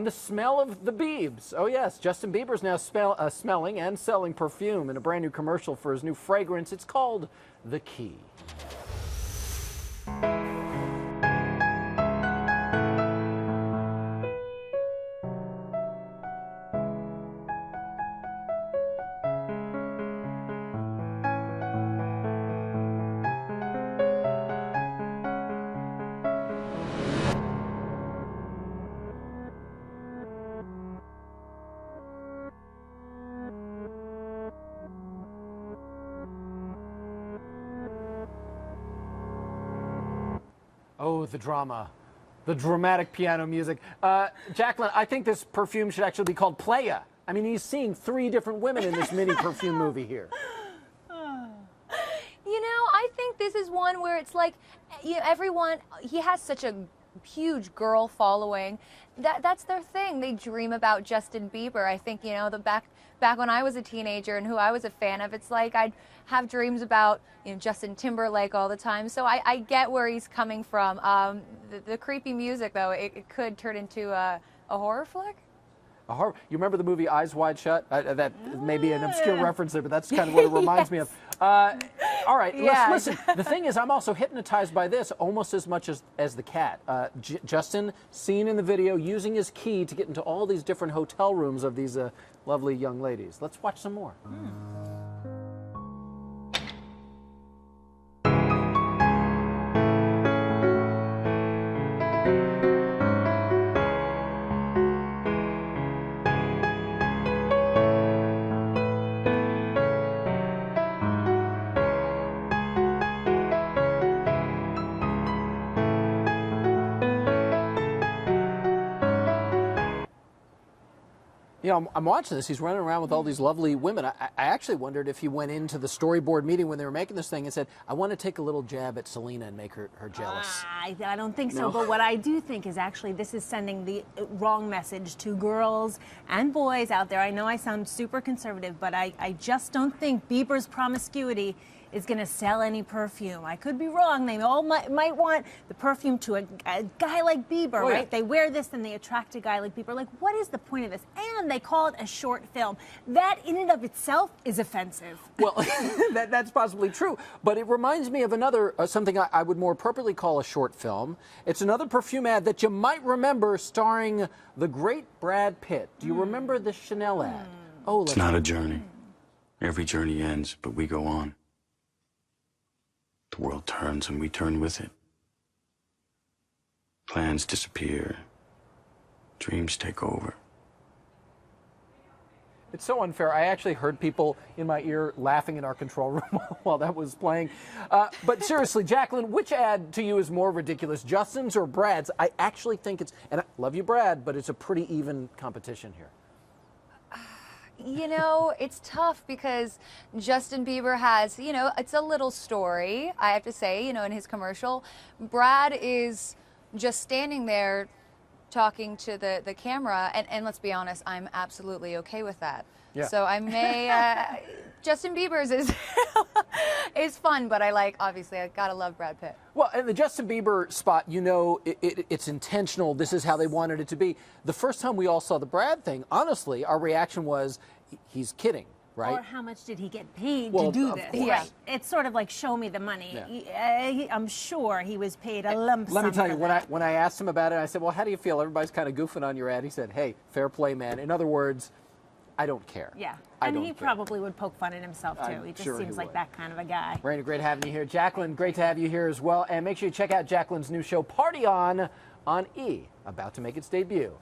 The smell of the Biebs. Oh yes, Justin Bieber's now smelling and selling perfume in a brand new commercial for his new fragrance. It's called The Key. Oh, the drama. The dramatic piano music. Jacqueline, I think this perfume should actually be called Playa. I mean, he's seeing 3 different women in this mini perfume movie here. You know, I think this is one where it's like, everyone, he has such a huge girl following. That's their thing. They dream about Justin Bieber. I think, back when I was a teenager and who I was a fan of, it's like I'd have dreams about, Justin Timberlake all the time. So I get where he's coming from. The creepy music, though, it could turn into a horror flick. You remember the movie Eyes Wide Shut? That may be an obscure reference there, but that's kind of what it reminds me of. All right, let's listen. The thing is, I'm also hypnotized by this almost as much as the cat. Justin, seen in the video, using his key to get into all these different hotel rooms of these lovely young ladies. Let's watch some more. I'm watching this. He's running around with all these lovely women. I actually wondered if he went into the storyboard meeting when they were making this thing and said, I want to take a little jab at Selena and make her jealous. I don't think so, but what I do think is actually this is sending the wrong message to girls and boys out there. I know I sound super conservative, but I just don't think Bieber's promiscuity is going to sell any perfume. I could be wrong. They all might want the perfume to a guy like Bieber, right? Yeah. They wear this and they attract a guy like Bieber. Like, what is the point of this? And they call it a short film. That in and of itself is offensive. Well, that's possibly true. But it reminds me of another, something I would more appropriately call a short film. It's another perfume ad that you might remember starring the great Brad Pitt. Do you remember the Chanel ad? Oh, it's not a journey. Every journey ends, but we go on. The world turns and we turn with it. Plans disappear. Dreams take over. It's so unfair. I actually heard people in my ear laughing in our control room while that was playing. But seriously, Jacqueline, which ad to you is more ridiculous, Justin's or Brad's? I actually think it's, and I love you, Brad, but it's a pretty even competition here. It's tough because Justin Bieber has, it's a little story, I have to say, in his commercial. Brad is just standing there talking to the camera, and let's be honest, I'm absolutely okay with that. Yeah. So I may, Justin Bieber's is fun, but obviously, I gotta love Brad Pitt. Well, in the Justin Bieber spot, it's intentional. This is how they wanted it to be. The first time we all saw the Brad thing, honestly, our reaction was, he's kidding, right? Or how much did he get paid to do this? Yeah. It's sort of like, show me the money. Yeah. I'm sure he was paid a lump sum. Let me tell you, when I asked him about it, I said, well, how do you feel? Everybody's kind of goofing on your ad. He said, hey, fair play, man. In other words, I don't care. Yeah, and he probably would poke fun at himself, too. He just seems like that kind of a guy. Raina, great having you here. Jacqueline, great to have you here as well. And make sure you check out Jacqueline's new show, Party On E, about to make its debut.